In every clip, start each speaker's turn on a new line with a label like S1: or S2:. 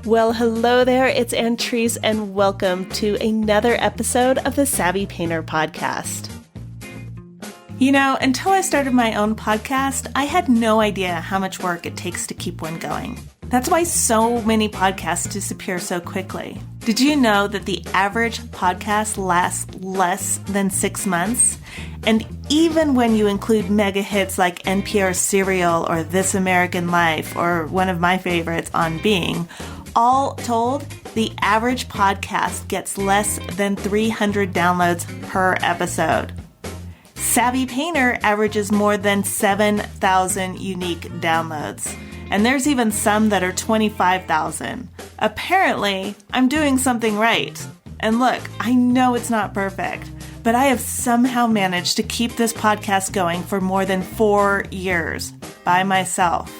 S1: Well, hello there, it's Antrice, and welcome to another episode of the Savvy Painter podcast. You know, until I started my own podcast, I had no idea how much work it takes to keep one going. That's why so many podcasts disappear so quickly. Did you know that the average podcast lasts less than 6 months? And even when you include mega hits like NPR's Serial or This American Life or one of my favorites, On Being, all told, the average podcast gets less than 300 downloads per episode. Savvy Painter averages more than 7,000 unique downloads. And there's even some that are 25,000. Apparently, I'm doing something right. And look, I know it's not perfect, but I have somehow managed to keep this podcast going for more than 4 years by myself.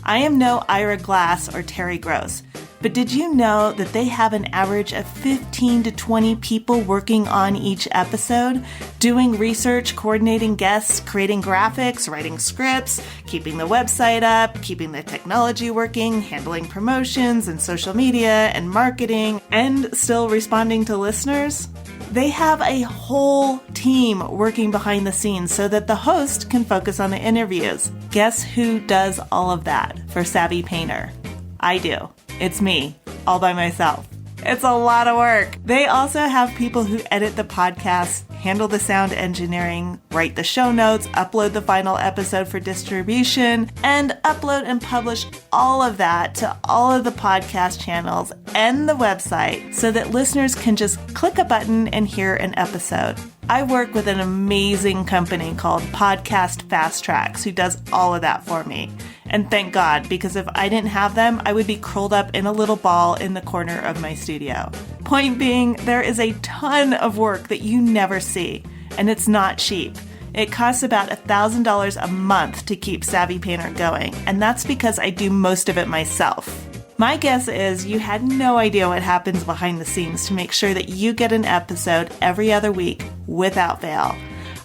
S1: I am no Ira Glass or Terry Gross, but did you know that they have an average of 15 to 20 people working on each episode, doing research, coordinating guests, creating graphics, writing scripts, keeping the website up, keeping the technology working, handling promotions and social media and marketing, and still responding to listeners? They have a whole team working behind the scenes so that the host can focus on the interviews. Guess who does all of that for Savvy Painter? I do. It's me, all by myself. It's a lot of work. They also have people who edit the podcast, handle the sound engineering, write the show notes, upload the final episode for distribution, and upload and publish all of that to all of the podcast channels and the website so that listeners can just click a button and hear an episode. I work with an amazing company called Podcast Fast Tracks who does all of that for me. And thank God, because if I didn't have them, I would be curled up in a little ball in the corner of my studio. Point being, there is a ton of work that you never see, and it's not cheap. It costs about $1,000 a month to keep Savvy Painter going, and that's because I do most of it myself. My guess is you had no idea what happens behind the scenes to make sure that you get an episode every other week without fail.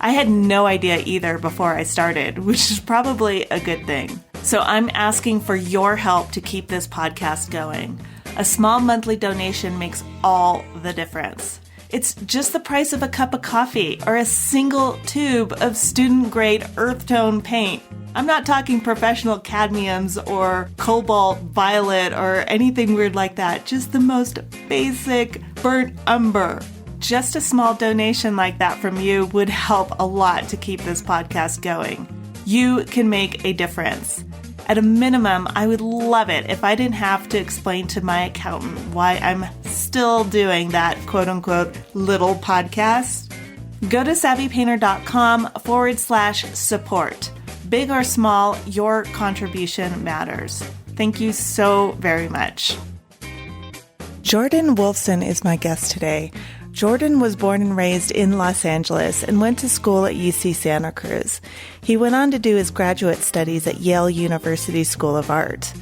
S1: I had no idea either before I started, which is probably a good thing. So I'm asking for your help to keep this podcast going. A small monthly donation makes all the difference. It's just the price of a cup of coffee or a single tube of student-grade earth tone paint. I'm not talking professional cadmiums or cobalt violet or anything weird like that. Just the most basic burnt umber. Just a small donation like that from you would help a lot to keep this podcast going. You can make a difference. At a minimum, I would love it if I didn't have to explain to my accountant why I'm still doing that quote-unquote little podcast. Go to savvypainter.com/support. Big or small, your contribution matters. Thank you so very much. Jordan Wolfson is my guest today. Jordan was born and raised in Los Angeles and went to school at UC Santa Cruz. He went on to do his graduate studies at Yale University School of Art.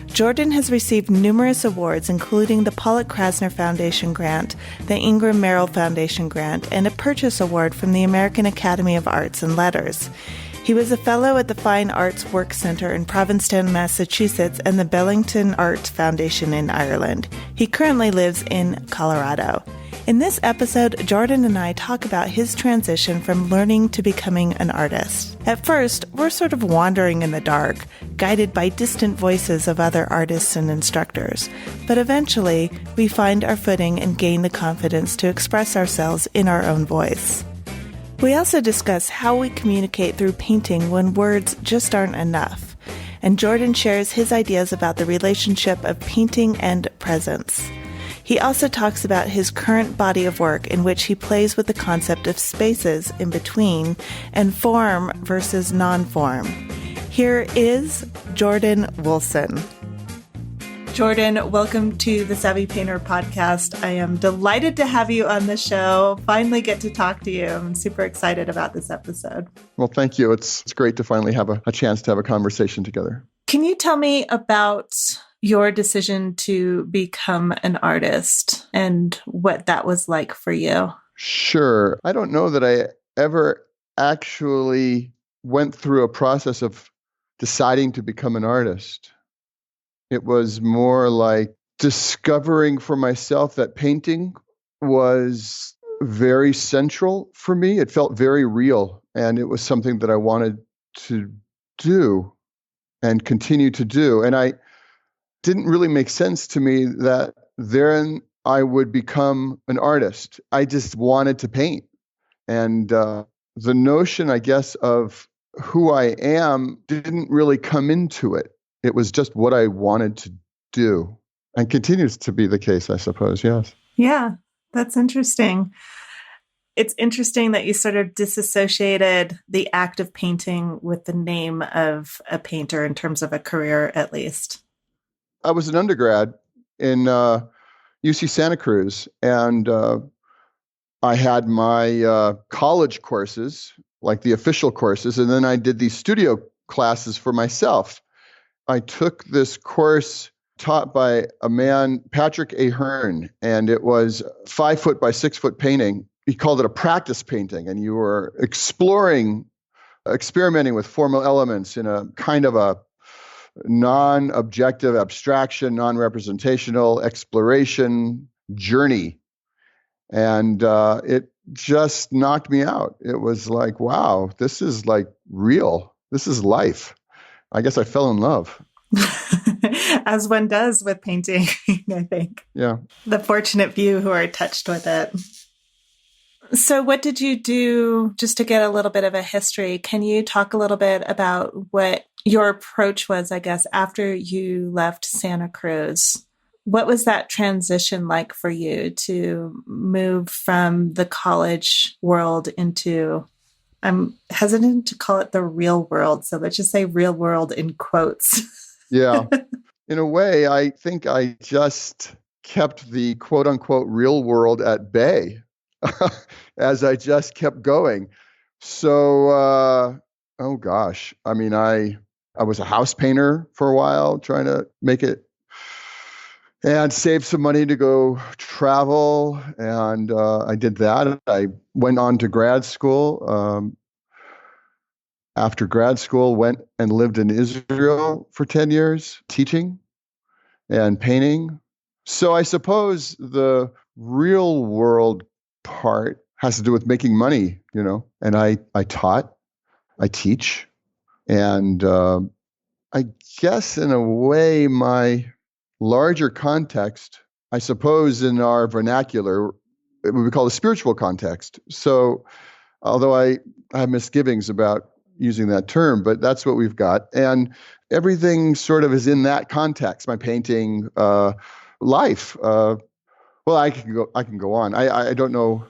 S1: Jordan has received numerous awards, including the Pollock Krasner Foundation Grant, the Ingram Merrill Foundation Grant, and a Purchase Award from the American Academy of Arts and Letters. He was a fellow at the Fine Arts Work Center in Provincetown, Massachusetts, and the Bellington Art Foundation in Ireland. He currently lives in Colorado. In this episode, Jordan and I talk about his transition from learning to becoming an artist. At first, we're sort of wandering in the dark, guided by distant voices of other artists and instructors. But eventually, we find our footing and gain the confidence to express ourselves in our own voice. We also discuss how we communicate through painting when words just aren't enough. And Jordan shares his ideas about the relationship of painting and presence. He also talks about his current body of work in which he plays with the concept of spaces in between and form versus non-form. Here is Jordan Wolfson. Jordan, welcome to the Savvy Painter podcast. I am delighted to have you on the show. Finally get to talk to you. I'm super excited about this episode.
S2: Well, thank you. It's great to finally have a chance to have a conversation together.
S1: Can you tell me about your decision to become an artist and what that was like for you?
S2: Sure. I don't know that I ever actually went through a process of deciding to become an artist. It was more like discovering for myself that painting was very central for me. It felt very real, and it was something that I wanted to do and continue to do. And I didn't really make sense to me that then I would become an artist. I just wanted to paint. And the notion, I guess, of who I am didn't really come into it. It was just what I wanted to do, and continues to be the case, I suppose. Yes.
S1: Yeah, that's interesting. It's interesting that you sort of disassociated the act of painting with the name of a painter in terms of a career, at least.
S2: I was an undergrad in UC Santa Cruz, and I had my college courses, like the official courses, and then I did these studio classes for myself. I took this course taught by a man, Patrick Ahern, and it was 5 foot by 6 foot painting. He called it a practice painting, and you were experimenting with formal elements in a kind of a non-objective abstraction, non-representational exploration journey. And it just knocked me out. It was like, wow, this is like real. This is life. I guess I fell in love.
S1: As one does with painting, I think.
S2: Yeah.
S1: The fortunate few who are touched with it. So what did you do, just to get a little bit of a history? Can you talk a little bit about what your approach was, I guess, after you left Santa Cruz? What was that transition like for you to move from the college world into, I'm hesitant to call it the real world, so let's just say real world in quotes.
S2: Yeah. In a way, I think I just kept the quote unquote real world at bay as I just kept going. So, oh gosh, I mean, I was a house painter for a while, trying to make it and save some money to go travel. And I did that. I went on to grad school. After grad school, went and lived in Israel for 10 years, teaching and painting. So I suppose the real world part has to do with making money, and I taught, I teach. And I guess in a way, my larger context, I suppose in our vernacular, it would be called a spiritual context. So although I have misgivings about using that term, but that's what we've got. And everything sort of is in that context, my painting, life. Well, I can go on. I don't know.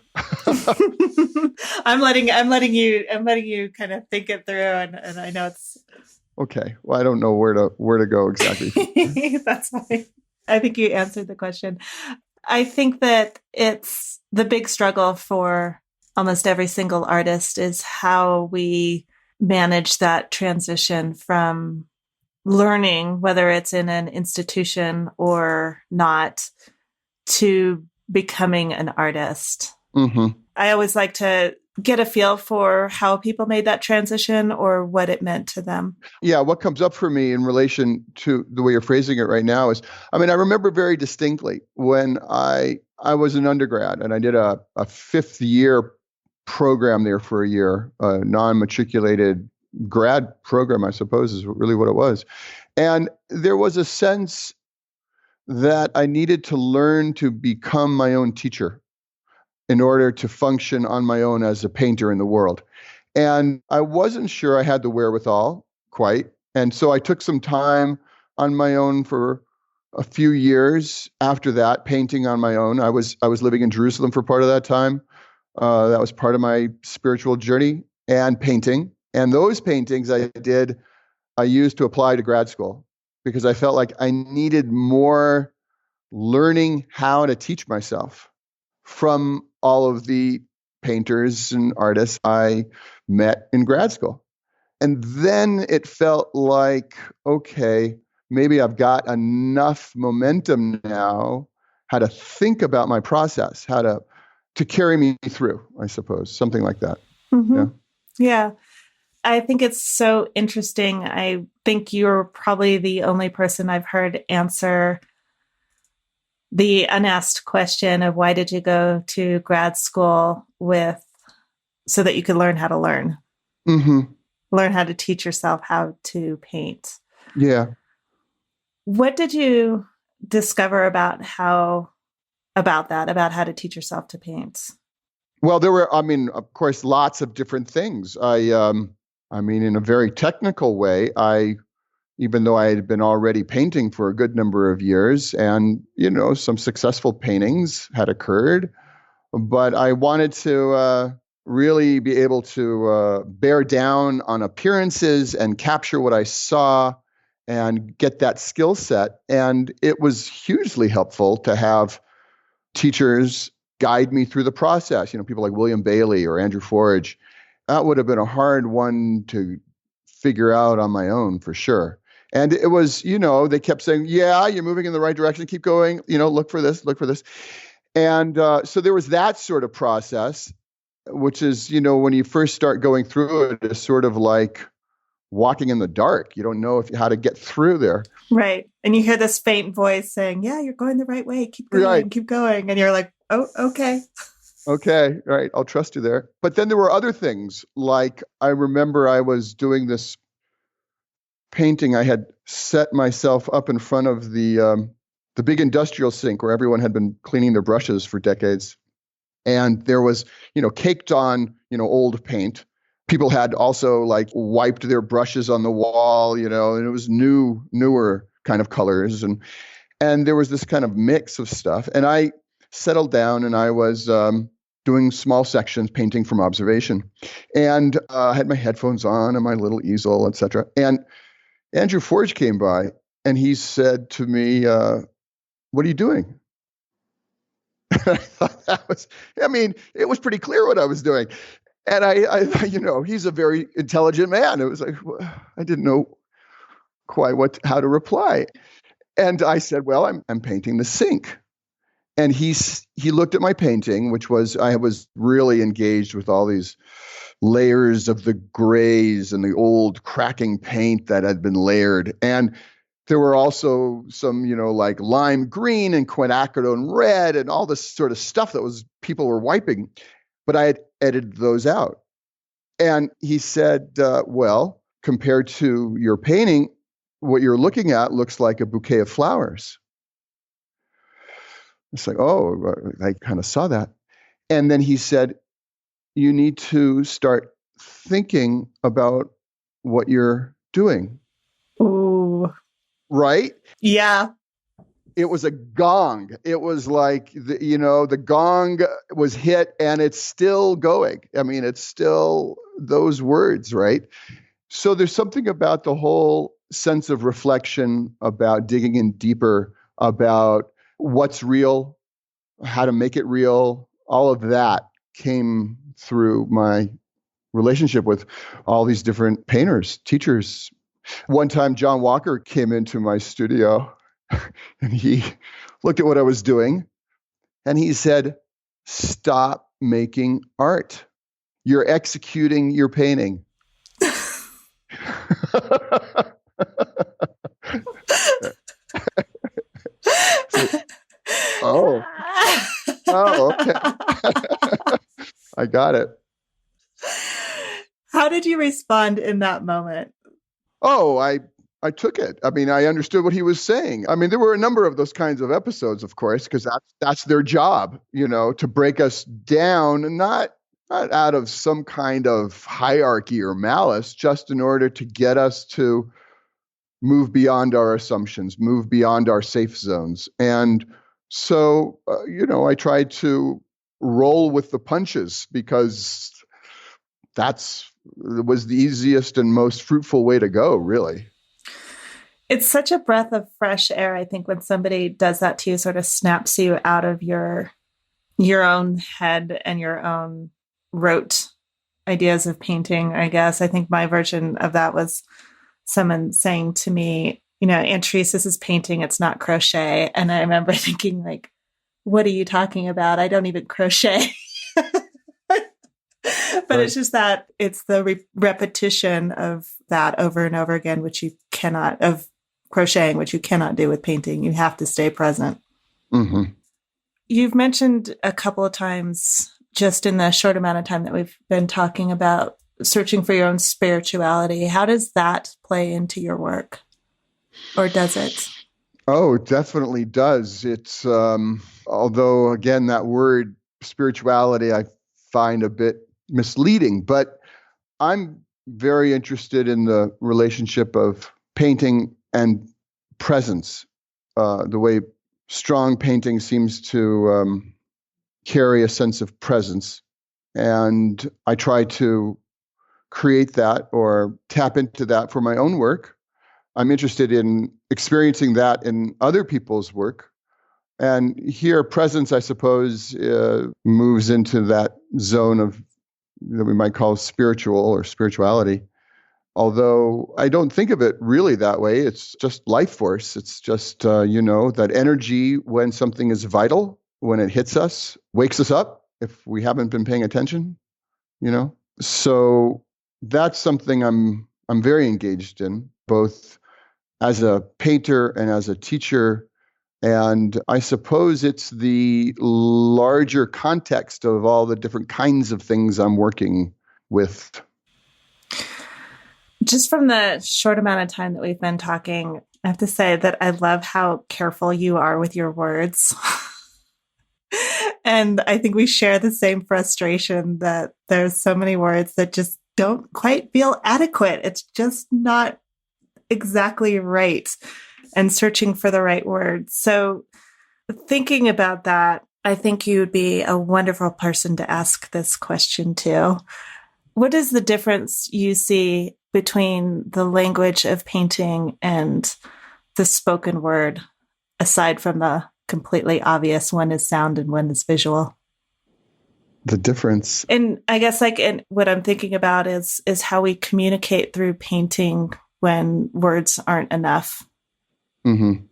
S1: I'm letting you kind of think it through, and I know it's
S2: okay. Well, I don't know where to go exactly.
S1: That's fine. I think you answered the question. I think that it's the big struggle for almost every single artist is how we manage that transition from learning, whether it's in an institution or not, to becoming an artist.
S2: Mm-hmm.
S1: I always like to get a feel for how people made that transition or what it meant to them.
S2: Yeah, what comes up for me in relation to the way you're phrasing it right now is, I mean, I remember very distinctly when I was an undergrad and I did a fifth year program there for a year, a non-matriculated grad program, I suppose is really what it was. And there was a sense that I needed to learn to become my own teacher in order to function on my own as a painter in the world. And I wasn't sure I had the wherewithal quite. And so I took some time on my own for a few years after that, painting on my own. I was living in Jerusalem for part of that time. That was part of my spiritual journey, and painting. And those paintings I used to apply to grad school because I felt like I needed more learning how to teach myself from all of the painters and artists I met in grad school. And then it felt like, okay, maybe I've got enough momentum now, how to think about my process, how to carry me through, I suppose, something like that.
S1: Mm-hmm. Yeah. I think it's so interesting. I think you're probably the only person I've heard answer the unasked question of why did you go to grad school so that you could learn how to learn, learn how to teach yourself how to paint.
S2: Yeah.
S1: What did you discover about how to teach yourself to paint?
S2: Well, there were, of course, lots of different things. In a very technical way, even though I had been already painting for a good number of years and, some successful paintings had occurred, but I wanted to really be able to bear down on appearances and capture what I saw and get that skill set. And it was hugely helpful to have teachers guide me through the process. People like William Bailey or Andrew Forge. That would have been a hard one to figure out on my own for sure. And it was, they kept saying, yeah, you're moving in the right direction. Keep going, look for this, look for this. And so there was that sort of process, which is, when you first start going through it, it's sort of like walking in the dark. You don't know how to get through there.
S1: Right. And you hear this faint voice saying, yeah, you're going the right way. Keep going, right. Keep going. And you're like, oh, okay.
S2: Okay. All right. I'll trust you there. But then there were other things. Like I remember I was doing this painting. I had set myself up in front of the big industrial sink where everyone had been cleaning their brushes for decades. And there was, caked on, old paint. People had also wiped their brushes on the wall, and it was newer kind of colors. And there was this kind of mix of stuff. And I settled down and I was doing small sections, painting from observation. And I had my headphones on and my little easel, etc. And Andrew Forge came by and he said to me, what are you doing? I thought it was pretty clear what I was doing. And I he's a very intelligent man. It was like, I didn't know quite how to reply. And I said, well, I'm painting the sink. And he looked at my painting, which was, I was really engaged with all these layers of the grays and the old cracking paint that had been layered. And there were also some, lime green and quinacridone red and all this sort of stuff that people were wiping. But I had edited those out. And he said, well, compared to your painting, what you're looking at looks like a bouquet of flowers. It's like, oh, I kind of saw that. And then he said, you need to start thinking about what you're doing.
S1: Ooh.
S2: Right?
S1: Yeah.
S2: It was a gong. It was like, the gong was hit and it's still going. It's still those words, right? So there's something about the whole sense of reflection, about digging in deeper, about what's real, how to make it real. All of that came through my relationship with all these different painters, teachers. One time, John Walker came into my studio and he looked at what I was doing and he said, stop making art. You're executing your painting. Oh, okay. I got it.
S1: How did you respond in that moment?
S2: Oh, I took it. I understood what he was saying. There were a number of those kinds of episodes, of course, because that's their job, to break us down, not out of some kind of hierarchy or malice, just in order to get us to move beyond our assumptions, move beyond our safe zones. And so, I tried to roll with the punches because was the easiest and most fruitful way to go, really.
S1: It's such a breath of fresh air, I think, when somebody does that to you, sort of snaps you out of your own head and your own rote ideas of painting, I guess. I think my version of that was someone saying to me, Antrice, this is painting, it's not crochet. And I remember thinking, what are you talking about? I don't even crochet. But right. It's just that it's the repetition of that over and over again, of crocheting, which you cannot do with painting. You have to stay present.
S2: Mm-hmm.
S1: You've mentioned a couple of times just in the short amount of time that we've been talking about searching for your own spirituality. How does that play into your work? Or does it?
S2: Oh, it definitely does. It's, although again, that word spirituality I find a bit misleading, but I'm very interested in the relationship of painting and presence, the way strong painting seems to carry a sense of presence. And I try to create that or tap into that for my own work. I'm interested in experiencing that in other people's work. And here, presence, I suppose, moves into that zone of that we might call spiritual or spirituality. Although I don't think of it really that way. It's just life force. It's just, that energy when something is vital, when it hits us, wakes us up if we haven't been paying attention, So that's something I'm very engaged in, both as a painter and as a teacher. And I suppose it's the larger context of all the different kinds of things I'm working with.
S1: Just from the short amount of time that we've been talking, I have to say that I love how careful you are with your words. And I think we share the same frustration that there's so many words that just don't quite feel adequate. It's just not exactly right, and searching for the right words. So thinking about that, I think you would be a wonderful person to ask this question to. What is the difference you see between the language of painting and the spoken word, aside from the completely obvious one is sound and one is visual?
S2: The difference.
S1: And I guess what I'm thinking about is how we communicate through painting when words aren't enough.
S2: Mm-hmm.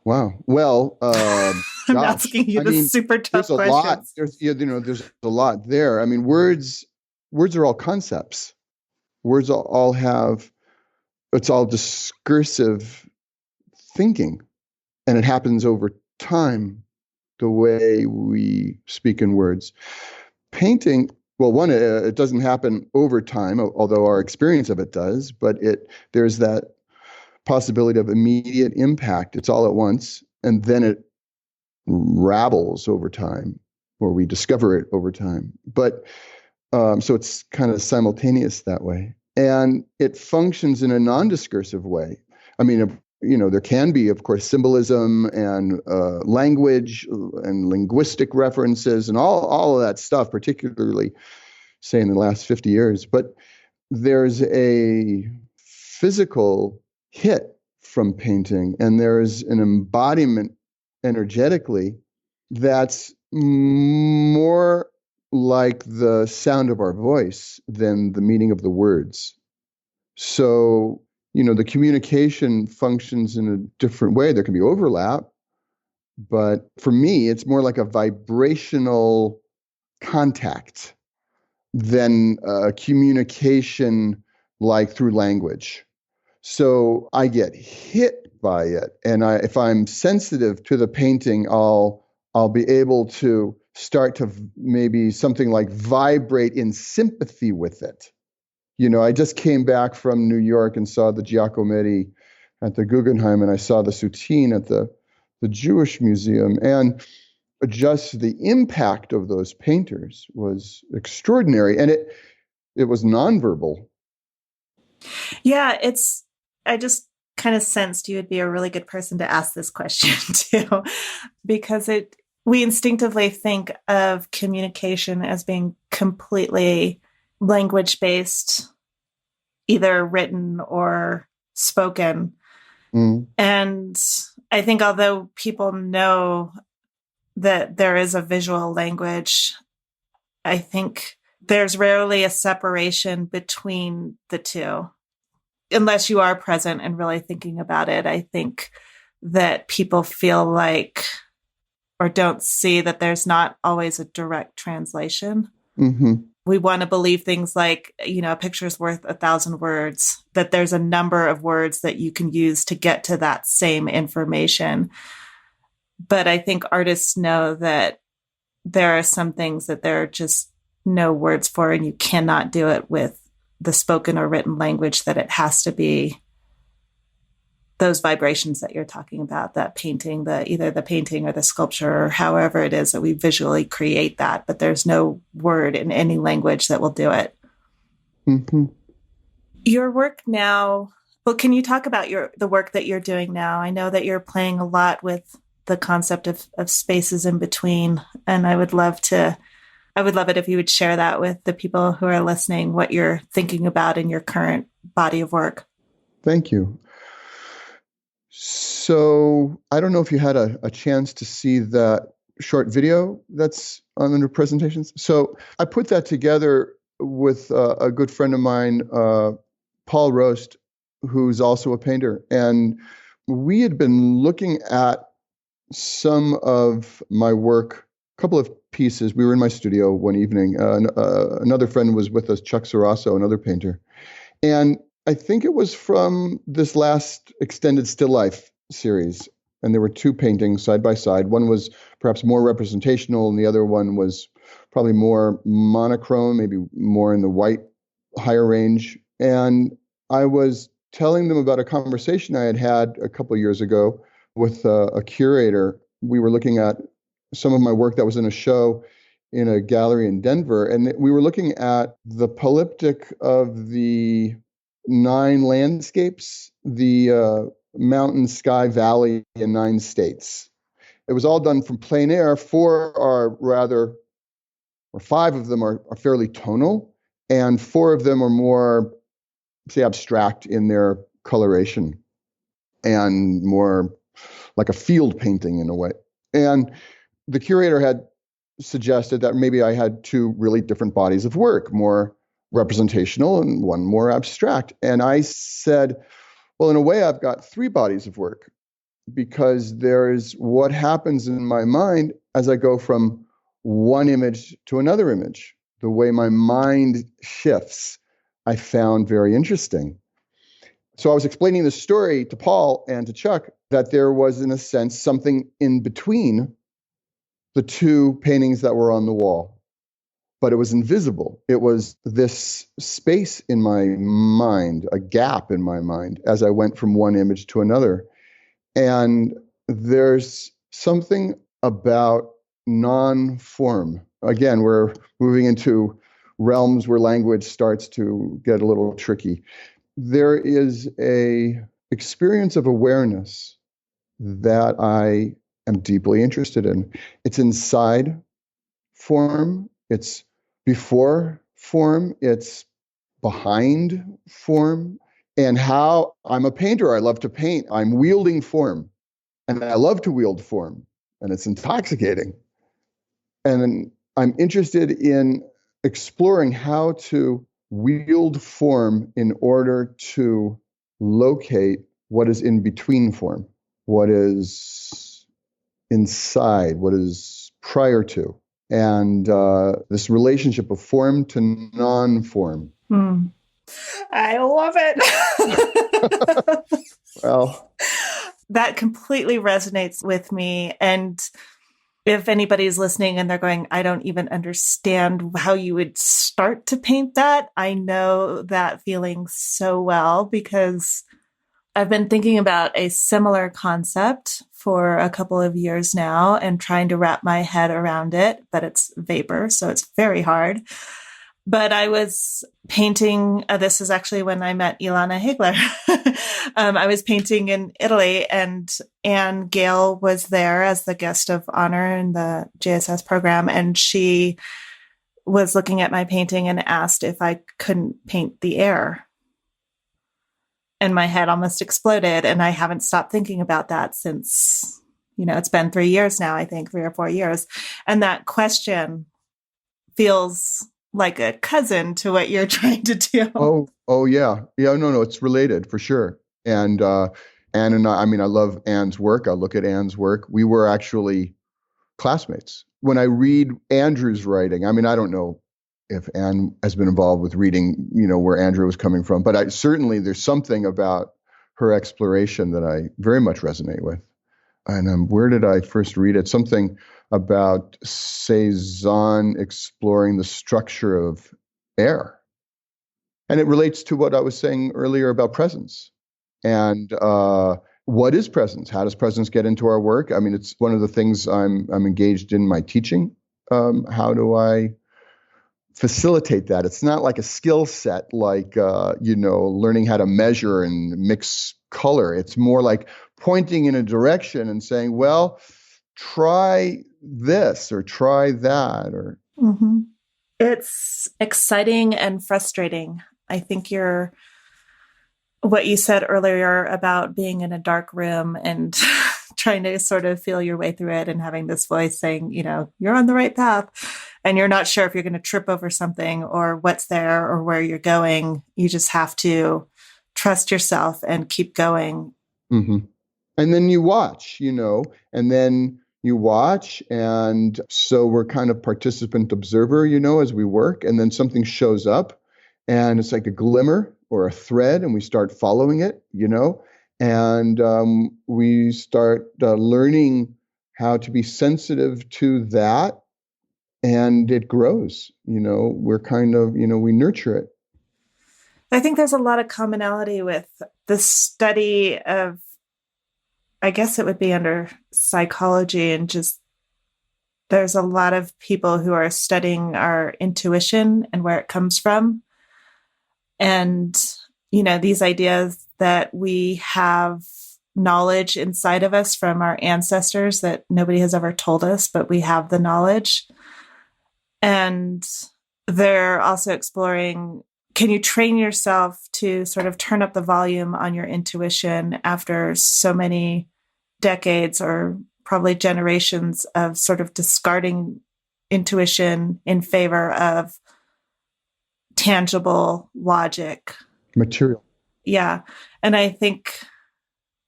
S2: Wow. Well,
S1: I'm asking you super tough questions.
S2: There's a lot there. I mean, words are all concepts. Words all have, it's all discursive thinking, and it happens over time, the way we speak in words. Painting, well, one, it doesn't happen over time, although our experience of it does, but there's that possibility of immediate impact. It's all at once, and then it rabbles over time, or we discover it over time. But so it's kind of simultaneous that way. And it functions in a non-discursive way. I mean, there can be, of course, symbolism and language and linguistic references and all of that stuff, particularly, say, in the last 50 years. But there's a physical hit from painting, and there's an embodiment energetically that's more like the sound of our voice than the meaning of the words. So, the communication functions in a different way. There can be overlap, but for me, it's more like a vibrational contact than a communication like through language. So I get hit by it, and if I'm sensitive to the painting, I'll be able to start to maybe something like vibrate in sympathy with it. I just came back from New York and saw the Giacometti at the Guggenheim, and I saw the Soutine at the Jewish Museum, and just the impact of those painters was extraordinary, and it was nonverbal.
S1: Yeah, I just kind of sensed you would be a really good person to ask this question to, because we instinctively think of communication as being completely language-based, either written or spoken.
S2: Mm.
S1: And I think although people know that there is a visual language, I think there's rarely a separation between the two. Unless you are present and really thinking about it, I think that people feel like, or don't see that there's not always a direct translation.
S2: Mm-hmm.
S1: We want to believe things like, a picture's worth 1,000 words, that there's a number of words that you can use to get to that same information. But I think artists know that there are some things that there are just no words for, and you cannot do it with the spoken or written language, that it has to be those vibrations that you're talking about, that painting, either the painting or the sculpture, or however it is that we visually create that, but there's no word in any language that will do it.
S2: Mm-hmm.
S1: Your work now, well, can you talk about the work that you're doing now? I know that you're playing a lot with the concept of spaces in between, and I would love it if you would share that with the people who are listening, what you're thinking about in your current body of work.
S2: Thank you. So I don't know if you had a chance to see that short video that's under presentations. So I put that together with a good friend of mine, Paul Roast, who's also a painter. And we had been looking at some of my work, a couple of pieces. We were in my studio one evening. Another friend was with us, Chuck Sarasso, another painter. And I think it was from this last extended still life series. And there were two paintings side by side. One was perhaps more representational, and the other one was probably more monochrome, maybe more in the white, higher range. And I was telling them about a conversation I had a couple of years ago with a curator. We were looking at some of my work that was in a show in a gallery in Denver. And we were looking at the polyptych of the 9 landscapes, the mountain, sky, valley in 9 states. It was all done from plein air. 5 of them are fairly tonal, and 4 of them are more, say, abstract in their coloration and more like a field painting in a way. And the curator had suggested that maybe I had 2 really different bodies of work, more representational and one more abstract. And I said, well, in a way, I've got 3 bodies of work, because there is what happens in my mind as I go from one image to another image. The way my mind shifts, I found very interesting. So I was explaining the story to Paul and to Chuck that there was, in a sense, something in between the 2 paintings that were on the wall, but it was invisible. It was this space in my mind, a gap in my mind, as I went from one image to another. And there's something about non-form. Again, we're moving into realms where language starts to get a little tricky. There is a experience of awareness that I am deeply interested in. It's inside form, it's before form, it's behind form. And how I'm a painter, I love to paint. I'm wielding form, and I love to wield form, and it's intoxicating. And I'm interested in exploring how to wield form in order to locate what is in between form, what is inside, what is prior to, and this relationship of form to non-form.
S1: I love it.
S2: Well,
S1: that completely resonates with me. And if anybody's listening and they're going, I don't even understand how you would start to paint that, I know that feeling so well, because I've been thinking about a similar concept for a couple of years now and trying to wrap my head around it, but it's vapor, so it's very hard. But I was painting, this is actually when I met Ilana Hegler. I was painting in Italy, and Anne Gale was there as the guest of honor in the JSS program. And she was looking at my painting and asked if I couldn't paint the air. And my head almost exploded. And I haven't stopped thinking about that since, it's been 3 years now, I think 3 or 4 years. And that question feels like a cousin to what you're trying to do.
S2: Oh yeah. Yeah, no, it's related for sure. And Anne and I love Anne's work. I look at Anne's work. We were actually classmates. When I read Andrew's writing, I don't know if Anne has been involved with reading, where Andrew was coming from, but certainly there's something about her exploration that I very much resonate with. and where did I first read it? Something about Cezanne exploring the structure of air. And it relates to what I was saying earlier about presence. And what is presence? How does presence get into our work? I mean, it's one of the things I'm engaged in my teaching. How do I facilitate that? It's not like a skill set, like learning how to measure and mix color. It's more like pointing in a direction and saying, well, try this or try that. Or
S1: Mm-hmm. It's exciting and frustrating. I think what you said earlier about being in a dark room and trying to sort of feel your way through it and having this voice saying, you're on the right path, and you're not sure if you're going to trip over something or what's there or where you're going. You just have to trust yourself and keep going.
S2: Mm-hmm. And then you watch, and then you watch. And so we're kind of participant observer, as we work, and then something shows up and it's like a glimmer or a thread, and we start following it, and we start learning how to be sensitive to that, and it grows. We're kind of, we nurture it.
S1: I think there's a lot of commonality with the study of, I guess it would be under psychology, and just there's a lot of people who are studying our intuition and where it comes from. And, these ideas that we have knowledge inside of us from our ancestors that nobody has ever told us, but we have the knowledge. And they're also exploring, can you train yourself to sort of turn up the volume on your intuition after so many decades or probably generations of sort of discarding intuition in favor of tangible logic?
S2: Material.
S1: Yeah. And I think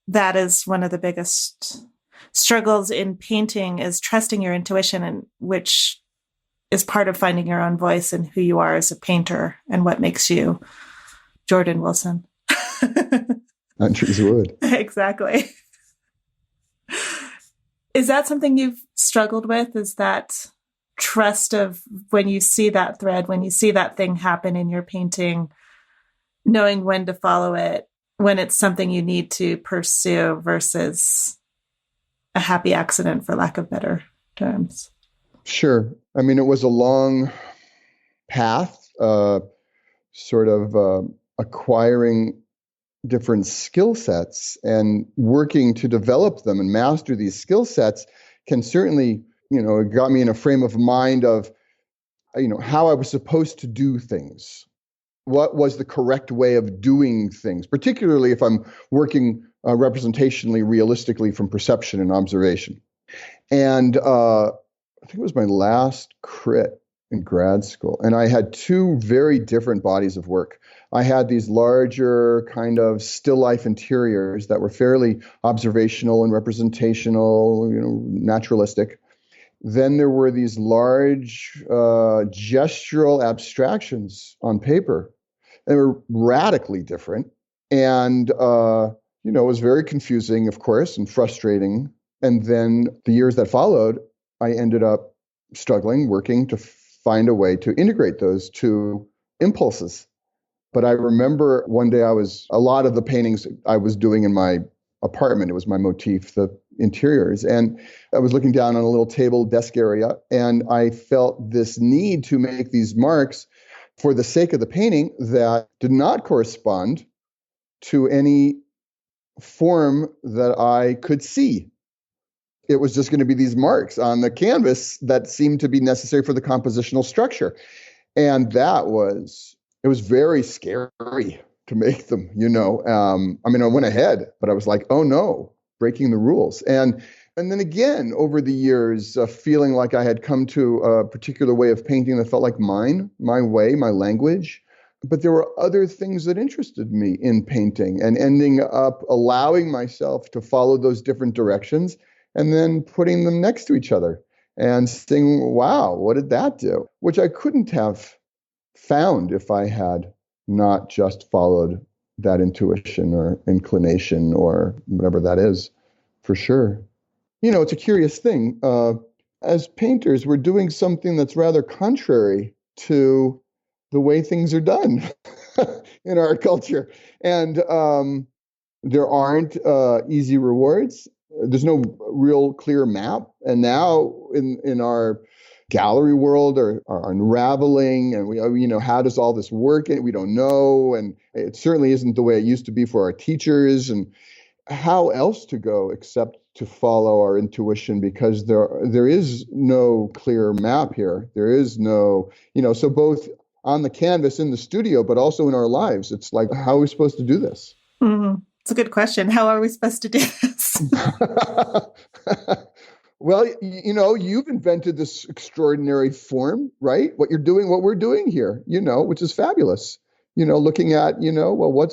S1: that is one of the biggest struggles in painting, is trusting your intuition, and which is part of finding your own voice and who you are as a painter and what makes you Jordan Wolfson.
S2: Not trees of wood.
S1: Exactly. Is that something you've struggled with? Is that trust of when you see that thread, when you see that thing happen in your painting, knowing when to follow it, when it's something you need to pursue versus a happy accident, for lack of better terms?
S2: Sure. I mean, it was a long path, sort of acquiring different skill sets and working to develop them and master these skill sets can certainly, it got me in a frame of mind of, how I was supposed to do things. What was the correct way of doing things, particularly if I'm working representationally, realistically from perception and observation. And I think it was my last crit in grad school. And I had two very different bodies of work. I had these larger kind of still life interiors that were fairly observational and representational, naturalistic. Then there were these large gestural abstractions on paper. They were radically different. And, it was very confusing, of course, and frustrating. And then the years that followed, I ended up struggling, working to find a way to integrate those two impulses. But I remember one day a lot of the paintings I was doing in my apartment, it was my motif, the interiors. And I was looking down on a little table desk area, and I felt this need to make these marks for the sake of the painting that did not correspond to any form that I could see. It was just going to be these marks on the canvas that seemed to be necessary for the compositional structure. And it was very scary to make them, I went ahead, but I was like, oh no, breaking the rules. And then again, over the years, feeling like I had come to a particular way of painting that felt like mine, my way, my language. But there were other things that interested me in painting, and ending up allowing myself to follow those different directions and then putting them next to each other and saying, wow, what did that do? Which I couldn't have found if I had not just followed that intuition or inclination or whatever that is, for sure. It's a curious thing. As painters, we're doing something that's rather contrary to the way things are done in our culture. And there aren't easy rewards. There's no real clear map. And now in our gallery world are unraveling, and how does all this work? And we don't know. And it certainly isn't the way it used to be for our teachers. And how else to go except to follow our intuition, because there is no clear map here. There is no, so both on the canvas in the studio, but also in our lives, it's like, how are we supposed to do this?
S1: Mm-hmm. It's a good question. How are we supposed to do this?
S2: Well, you've invented this extraordinary form, right? What we're doing here, which is fabulous. Looking at, well,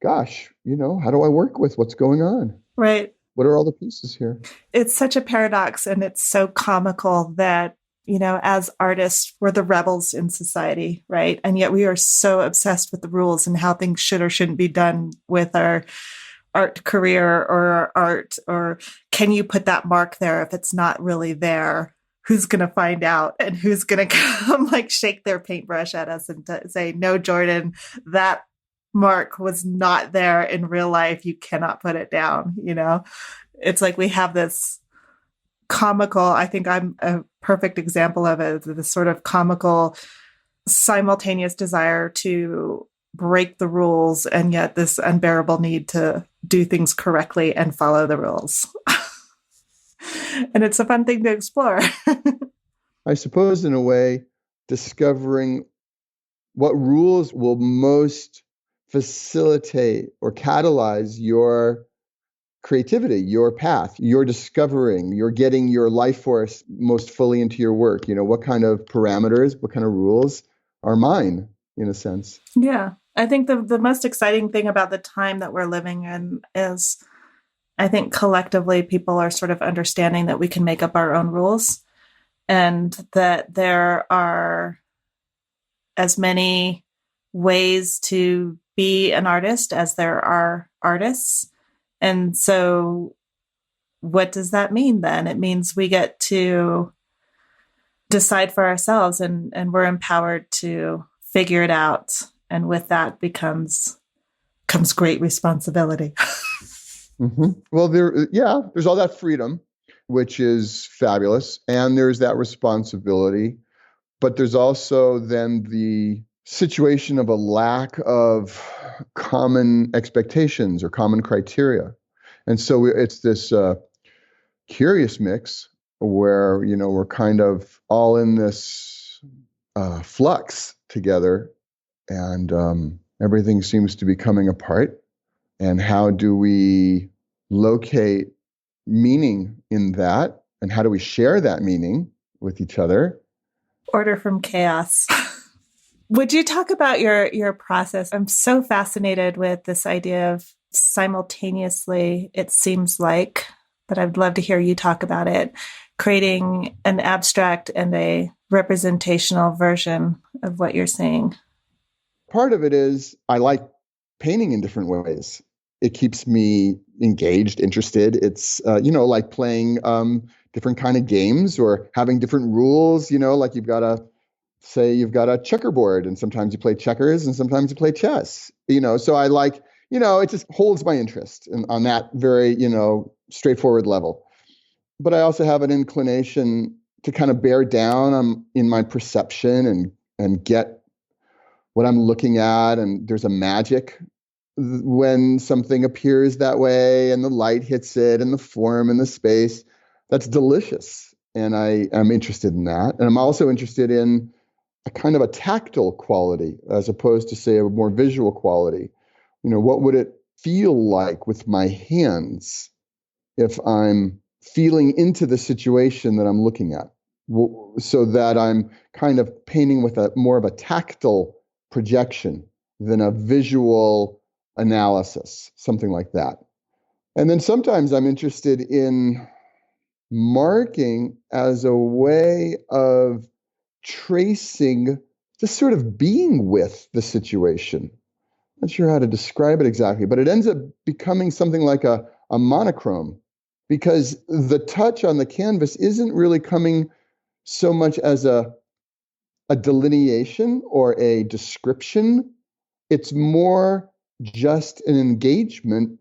S2: gosh, how do I work with what's going on?
S1: Right.
S2: What are all the pieces here?
S1: It's such a paradox, and it's so comical that, as artists, we're the rebels in society, right? And yet we are so obsessed with the rules and how things should or shouldn't be done with our art career or our art, or can you put that mark there if it's not really there? Who's going to find out, and who's going to come shake their paintbrush at us and say, no, Jordan, that mark was not there in real life. You cannot put it down. It's like we have this comical, I think I'm a perfect example of it, this sort of comical simultaneous desire to break the rules, and yet this unbearable need to do things correctly and follow the rules. And it's a fun thing to explore.
S2: I suppose, in a way, discovering what rules will most facilitate or catalyze your creativity, your path, your discovering, you're getting your life force most fully into your work. What kind of parameters, what kind of rules are mine, in a sense.
S1: Yeah. I think the most exciting thing about the time that we're living in is, I think collectively people are sort of understanding that we can make up our own rules, and that there are as many ways to be an artist as there are artists. And so what does that mean then? It means we get to decide for ourselves, and we're empowered to figure it out. And with that comes great responsibility.
S2: Mm-hmm. Well, there's all that freedom, which is fabulous. And there's that responsibility. But there's also then the situation of a lack of common expectations or common criteria. And so it's this curious mix where, we're kind of all in this flux together, and everything seems to be coming apart. And how do we locate meaning in that? And how do we share that meaning with each other?
S1: Order from chaos. Would you talk about your process? I'm so fascinated with this idea of simultaneously, it seems like, but I'd love to hear you talk about it, creating an abstract and a representational version of what you're saying.
S2: Part of it is I like painting in different ways. It keeps me engaged, interested. It's, like playing different kind of games or having different rules, like you've got a checkerboard, and sometimes you play checkers and sometimes you play chess, so I like, it just holds my interest on that very, straightforward level. But I also have an inclination to kind of bear down in my perception and get what I'm looking at. And there's a magic when something appears that way and the light hits it and the form and the space. That's delicious. And I am interested in that. And I'm also interested in a kind of a tactile quality as opposed to, say, a more visual quality. What would it feel like with my hands if I'm feeling into the situation that I'm looking at, so that I'm kind of painting with more of a tactile projection than a visual analysis, something like that. And then sometimes I'm interested in marking as a way of tracing, just sort of being with the situation. Not sure how to describe it exactly, but it ends up becoming something like a monochrome, because the touch on the canvas isn't really coming so much as a delineation or a description. It's more just an engagement,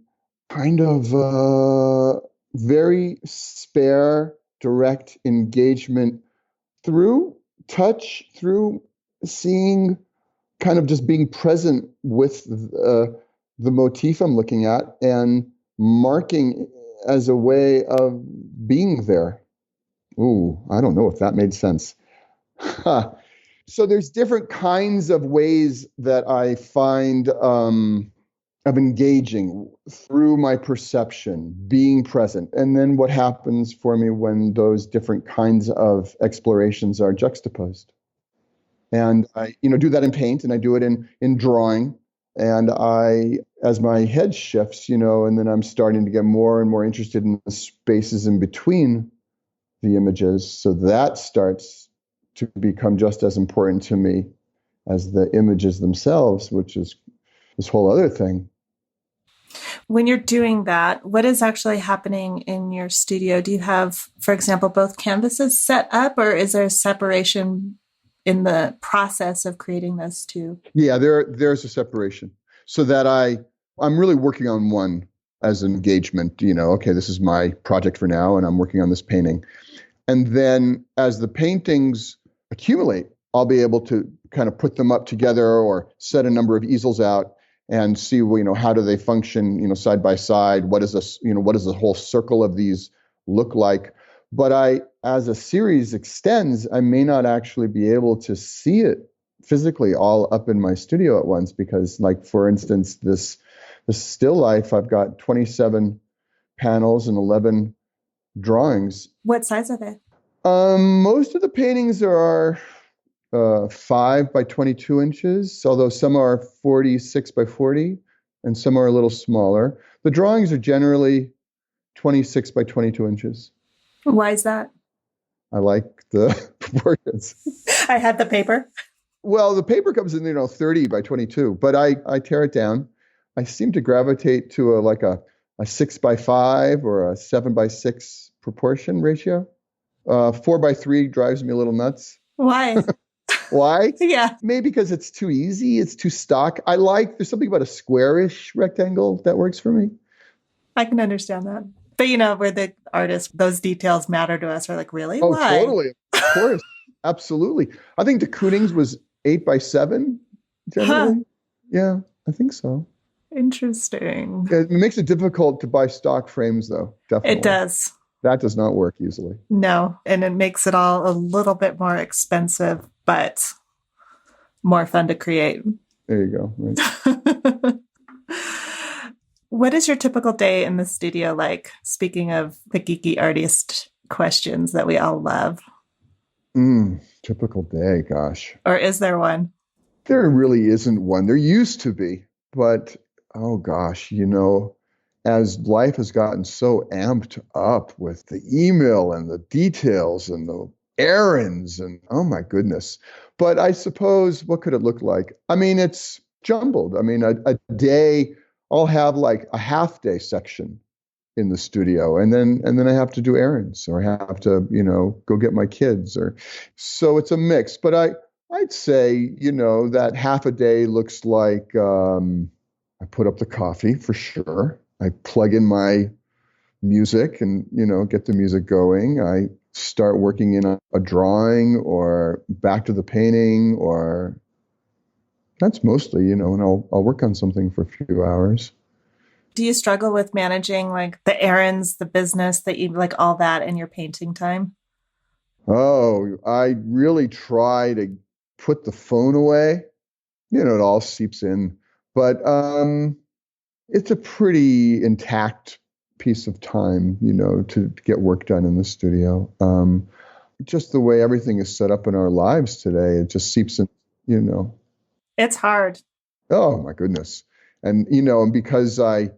S2: kind of very spare, direct engagement through touch, through seeing, kind of just being present with the motif I'm looking at and marking as a way of being there. Ooh, I don't know if that made sense. So there's different kinds of ways that I find of engaging through my perception, being present, and then what happens for me when those different kinds of explorations are juxtaposed. And I, do that in paint, and I do it in drawing. And as my head shifts, and then I'm starting to get more and more interested in the spaces in between the images. So that starts to become just as important to me as the images themselves, which is this whole other thing.
S1: When you're doing that, what is actually happening in your studio? Do you have, for example, both canvases set up, or is there a separation in the process of creating those two?
S2: Yeah, there's a separation, so that I'm really working on one as an engagement. Okay, this is my project for now, and I'm working on this painting. And then as the paintings accumulate, I'll be able to kind of put them up together or set a number of easels out and see, how do they function, side by side? What does the whole circle of these look like? But as a series extends, I may not actually be able to see it physically all up in my studio at once, because, like, for instance, this still life, I've got 27 panels and 11 drawings.
S1: What size are they?
S2: Most of the paintings are 5 by 22 inches, although some are 46 by 40 and some are a little smaller. The drawings are generally 26 by 22 inches.
S1: Why is that?
S2: I like the proportions.
S1: I had the paper.
S2: Well, the paper comes in, 30 by 22, but I tear it down. I seem to gravitate to a 6 by 5 or a 7 by 6 proportion ratio. 4 by 3 drives me a little nuts.
S1: Why?
S2: Why?
S1: Yeah.
S2: Maybe because it's too easy. It's too stock. There's something about a squarish rectangle that works for me.
S1: I can understand that. But we're the artists, those details matter to us. We're like, really?
S2: Oh,
S1: why?
S2: totally. Of course. Absolutely. I think de Kooning's was 8 by 7 generally. Huh. Yeah, I think so.
S1: Interesting.
S2: It makes it difficult to buy stock frames, though. Definitely.
S1: It does.
S2: That does not work easily.
S1: No. And it makes it all a little bit more expensive, but more fun to create.
S2: There you go. Right.
S1: What is your typical day in the studio like? Speaking of the geeky artist questions that we all love.
S2: Typical day, gosh.
S1: Or is there one?
S2: There really isn't one. There used to be, but oh gosh, as life has gotten so amped up with the email and the details and the errands and oh my goodness. But I suppose, what could it look like? I mean, it's jumbled. I mean, a day, I'll have like a half day section in the studio, and then I have to do errands, or I have to, go get my kids, so it's a mix. But I'd say, that half a day looks like I put up the coffee for sure. I plug in my music and, get the music going. I start working in a drawing or back to the painting, or that's mostly, and I'll work on something for a few hours.
S1: Do you struggle with managing like the errands, the business, like all that in your painting time?
S2: Oh, I really try to put the phone away. It all seeps in, but it's a pretty intact piece of time, to get work done in the studio. Just the way everything is set up in our lives today, it just seeps in,
S1: It's hard.
S2: Oh my goodness. And, and because I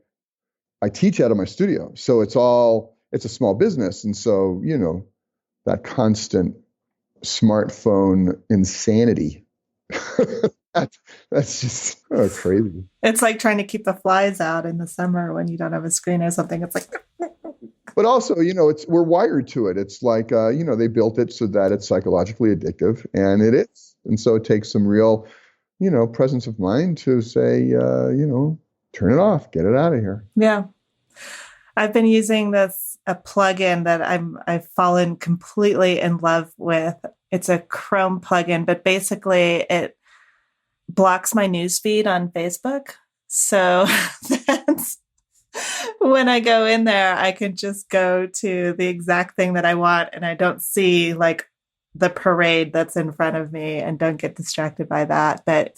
S2: teach out of my studio, so it's a small business. And so, that constant smartphone insanity, that's just crazy.
S1: It's like trying to keep the flies out in the summer when you don't have a screen or something. It's like,
S2: But also, we're wired to it. It's like, they built it so that it's psychologically addictive, and it is. And so it takes some real, presence of mind to say, turn it off, get it out of here.
S1: Yeah. I've been using a plugin that I've fallen completely in love with. It's a Chrome plugin, but basically it blocks my newsfeed on Facebook. So that's when I go in there, I can just go to the exact thing that I want, and I don't see like the parade that's in front of me and don't get distracted by that. But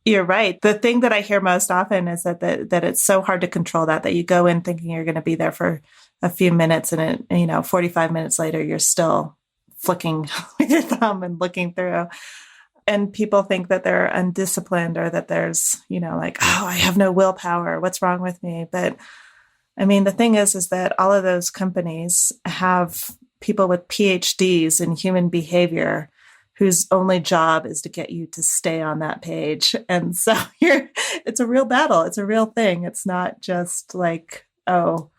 S1: you're right. The thing that I hear most often is that it's so hard to control that you go in thinking you're going to be there for a few minutes, and 45 minutes later, you're still flicking with your thumb and looking through. And people think that they're undisciplined, or that there's, like, oh, I have no willpower. What's wrong with me? But I mean, the thing is that all of those companies have people with PhDs in human behavior whose only job is to get you to stay on that page. And so it's a real battle. It's a real thing. It's not just like, oh,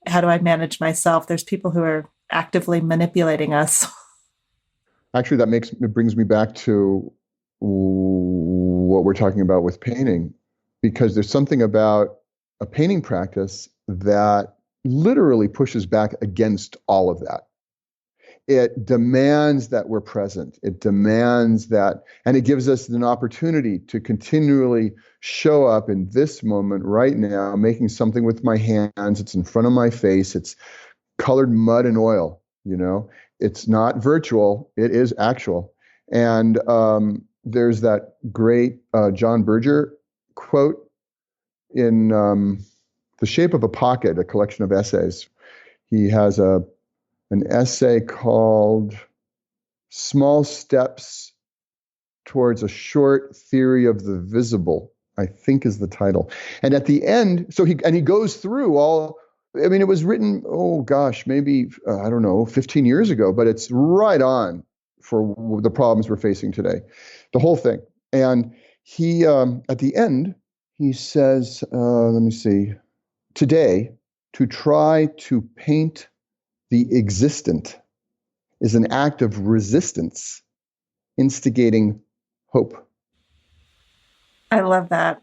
S1: how do I manage myself? There's people who are actively manipulating us.
S2: Actually, it brings me back to what we're talking about with painting, because there's something about a painting practice that literally pushes back against all of that. It demands that we're present. It demands that, and it gives us an opportunity to continually show up in this moment right now, making something with my hands. It's in front of my face. It's colored mud and oil, It's not virtual. It is actual. And there's that great John Berger quote in The Shape of a Pocket, a collection of essays. He has an essay called Small Steps Towards a Short Theory of the Visible, I think is the title. And at the end, he goes through all, it was written, maybe, 15 years ago, but it's right on for the problems we're facing today, the whole thing. And he, at the end, he says, let me see, today, to try to paint the existent is an act of resistance, instigating hope.
S1: I love that.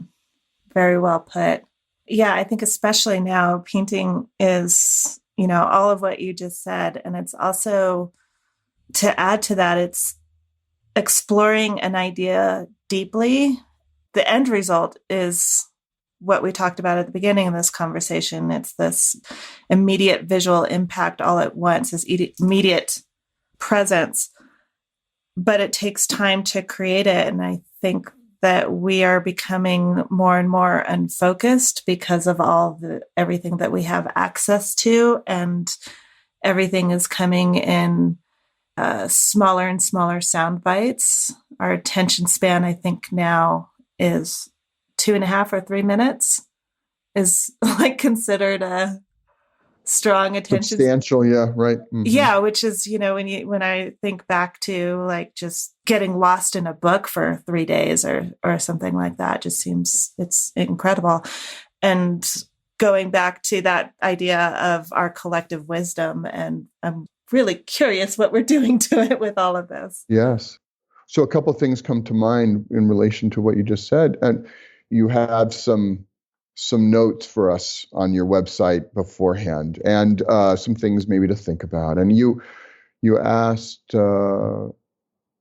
S1: Very well put. Yeah, I think especially now, painting is, all of what you just said. And it's also, to add to that, it's exploring an idea deeply. The end result is what we talked about at the beginning of this conversation. It's this immediate visual impact all at once, this immediate presence, but it takes time to create it. And I think that we are becoming more and more unfocused because of everything that we have access to, and everything is coming in smaller and smaller sound bites. Our attention span, I think now, is 2.5 or 3 minutes is like considered a strong attention.
S2: Substantial, yeah, right. Mm-hmm.
S1: Yeah, which is, when I think back to like just getting lost in a book for 3 days or something like that, just seems it's incredible. And going back to that idea of our collective wisdom, and I'm really curious what we're doing to it with all of this.
S2: Yes. So a couple of things come to mind in relation to what you just said. And you have some notes for us on your website beforehand, and some things maybe to think about. And you asked, are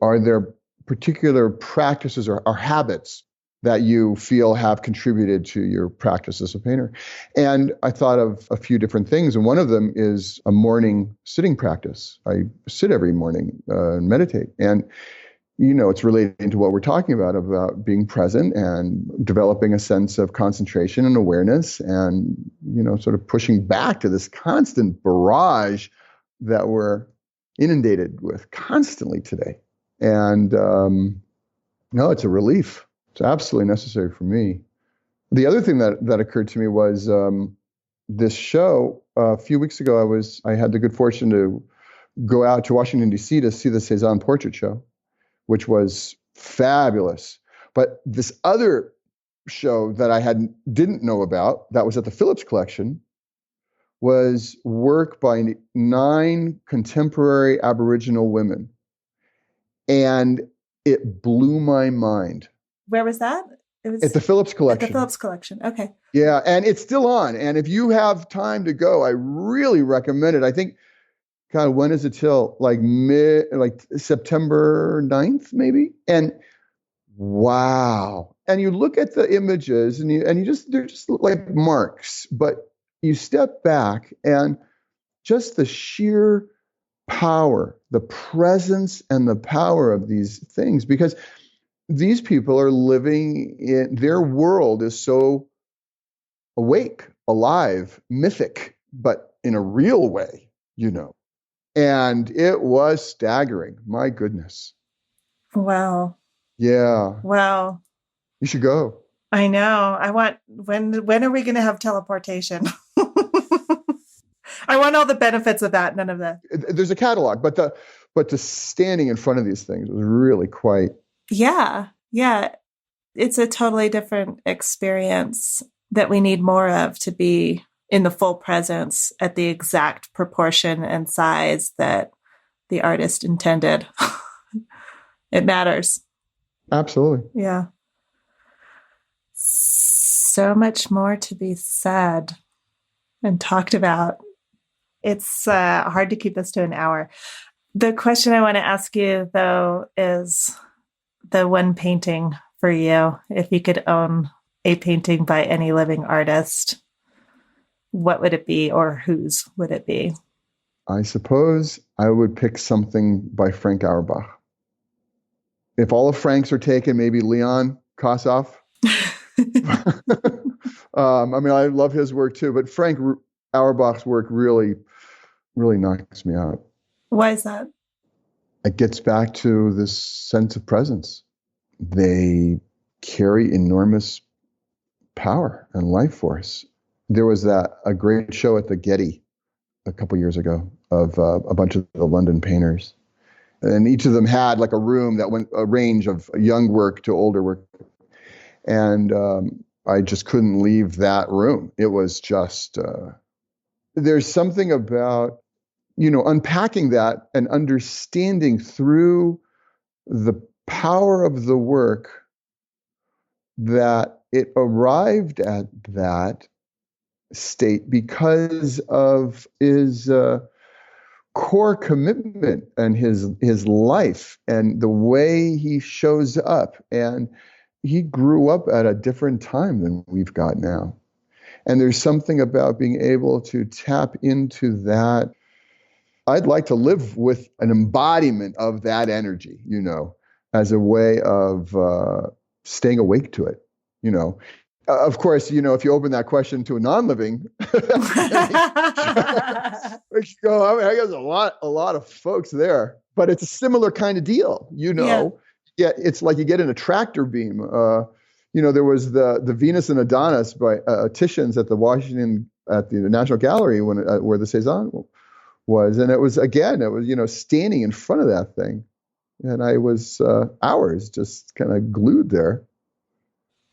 S2: there particular practices or habits that you feel have contributed to your practice as a painter? And I thought of a few different things. And one of them is a morning sitting practice. I sit every morning and meditate. And it's related to what we're talking about being present and developing a sense of concentration and awareness, and, sort of pushing back to this constant barrage that we're inundated with constantly today. And no, it's a relief. It's absolutely necessary for me. The other thing that occurred to me was this show. A few weeks ago, I had the good fortune to go out to Washington, D.C. to see the Cézanne portrait show, which was fabulous. But this other show that I didn't know about, that was at the Phillips Collection, was work by 9 contemporary Aboriginal women. And it blew my mind.
S1: Where was that? It was
S2: at the Phillips Collection.
S1: At the Phillips Collection. Okay.
S2: Yeah, and it's still on. And if you have time to go, I really recommend it. I think, God, when is it till? Like September 9th, maybe? And wow. And you look at the images and they're just like marks, but you step back and just the sheer power, the presence and the power of these things, because these people are living in their world is so awake, alive, mythic, but in a real way, And it was staggering. My goodness.
S1: Wow.
S2: Yeah.
S1: Wow.
S2: You should go.
S1: I know. When are we going to have teleportation? I want all the benefits of that. None of that.
S2: There's a catalog, but the standing in front of these things was really quite.
S1: Yeah. Yeah. It's a totally different experience that we need more of to be in the full presence at the exact proportion and size that the artist intended. It matters.
S2: Absolutely.
S1: Yeah. So much more to be said and talked about. It's hard to keep this to an hour. The question I want to ask you, though, is the one painting for you. If you could own a painting by any living artist, what would it be, or whose would it be?
S2: I suppose I would pick something by Frank Auerbach. If all of Frank's are taken, maybe Leon Kossoff. I love his work too, but Frank Auerbach's work really, really knocks me out.
S1: Why is that?
S2: It gets back to this sense of presence. They carry enormous power and life force. There was a great show at the Getty a couple years ago of a bunch of the London painters. And each of them had like a room that went a range of young work to older work. And I just couldn't leave that room. It was just, there's something about, unpacking that and understanding through the power of the work that it arrived at that state because of his core commitment and his life and the way he shows up. And he grew up at a different time than we've got now. And there's something about being able to tap into that. I'd like to live with an embodiment of that energy, as a way of staying awake to it, Of course, if you open that question to a non-living, I guess a lot of folks there, but it's a similar kind of deal, Yeah. Yeah, it's like you get in a tractor beam. There was the Venus and Adonis by Titian's at the National Gallery where the Cézanne was, and it was standing in front of that thing, and I was hours just kind of glued there.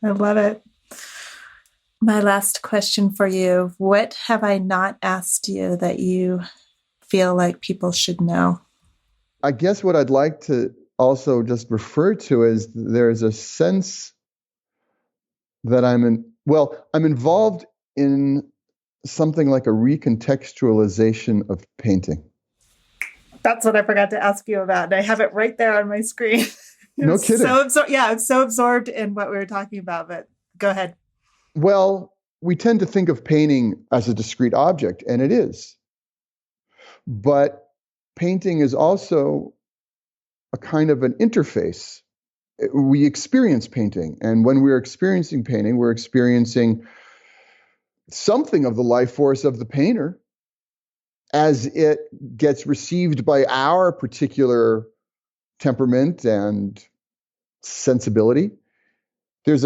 S1: I love it. My last question for you: what have I not asked you that you feel like people should know?
S2: I guess what I'd like to also just refer to is there's a sense that I'm involved in something like a recontextualization of painting.
S1: That's what I forgot to ask you about. And I have it right there on my screen.
S2: No kidding.
S1: I'm so absorbed in what we were talking about, but go ahead.
S2: Well, we tend to think of painting as a discrete object, and it is. But painting is also a kind of an interface. We experience painting, and when we're experiencing painting, we're experiencing something of the life force of the painter as it gets received by our particular temperament and sensibility. There's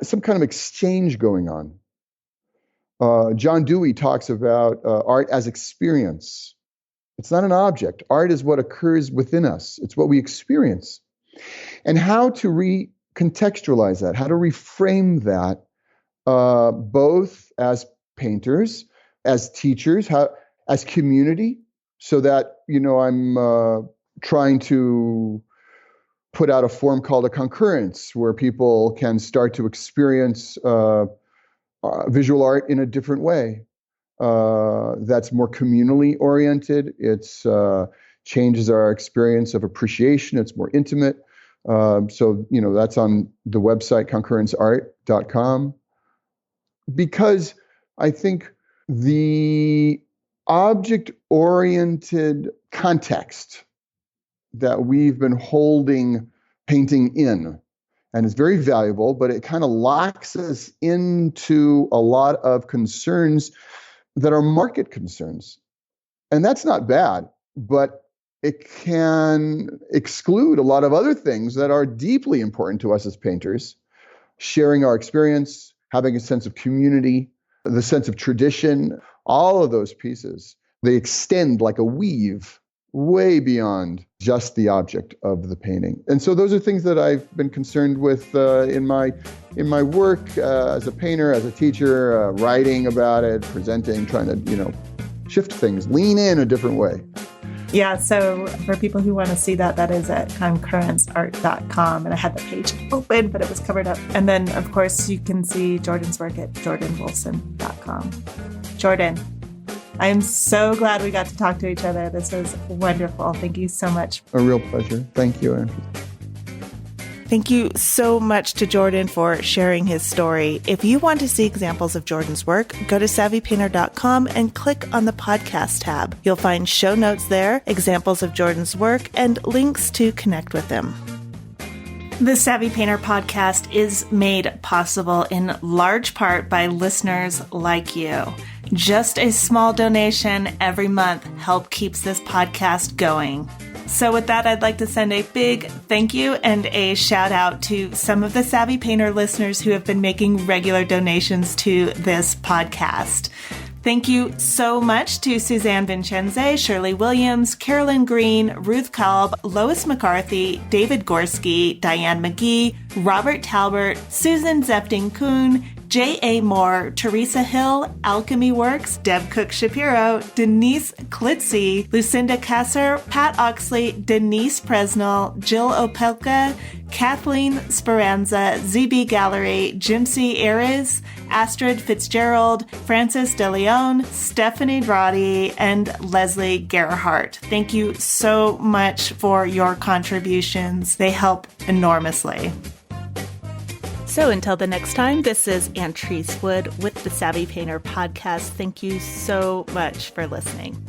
S2: some kind of exchange going on. John Dewey talks about art as experience. It's not an object. Art is what occurs within us. It's what we experience. And how to recontextualize that, how to reframe that, both as painters, as teachers, as community, so that, I'm trying to put out a form called a concurrence where people can start to experience visual art in a different way. That's more communally oriented. It's changes our experience of appreciation. It's more intimate. So that's on the website concurrenceart.com. Because I think the object-oriented context that we've been holding painting in, and it's very valuable, but it kind of locks us into a lot of concerns that are market concerns. And that's not bad, but it can exclude a lot of other things that are deeply important to us as painters, sharing our experience, having a sense of community, the sense of tradition, all of those pieces. They extend like a weave way beyond just the object of the painting. And so those are things that I've been concerned with in my work as a painter, as a teacher, writing about it, presenting, trying to, shift things, lean in a different way.
S1: Yeah, so for people who want to see that, that is at concurrenceart.com. And I had the page open, but it was covered up. And then, of course, you can see Jordan's work at jordanwolfson.com. Jordan, I am so glad we got to talk to each other. This was wonderful. Thank you so much.
S2: A real pleasure. Thank you, Andrew.
S1: Thank you so much to Jordan for sharing his story. If you want to see examples of Jordan's work, go to savvypainter.com and click on the podcast tab. You'll find show notes there, examples of Jordan's work, and links to connect with him. The Savvy Painter podcast is made possible in large part by listeners like you. Just a small donation every month helps keep this podcast going. So with that, I'd like to send a big thank you and a shout out to some of the Savvy Painter listeners who have been making regular donations to this podcast. Thank you so much to Suzanne Vincenze, Shirley Williams, Carolyn Green, Ruth Kalb, Lois McCarthy, David Gorski, Diane McGee, Robert Talbert, Susan Zepting-Kuhn, J.A. Moore, Teresa Hill, Alchemy Works, Deb Cook-Shapiro, Denise Klitzy, Lucinda Kasser, Pat Oxley, Denise Presnell, Jill Opelka, Kathleen Speranza, ZB Gallery, Jimsy Ayres, Astrid Fitzgerald, Francis De Leon, Stephanie Roddy, and Leslie Gerhardt. Thank you so much for your contributions. They help enormously. So until the next time, this is Antrese Wood with the Savvy Painter podcast. Thank you so much for listening.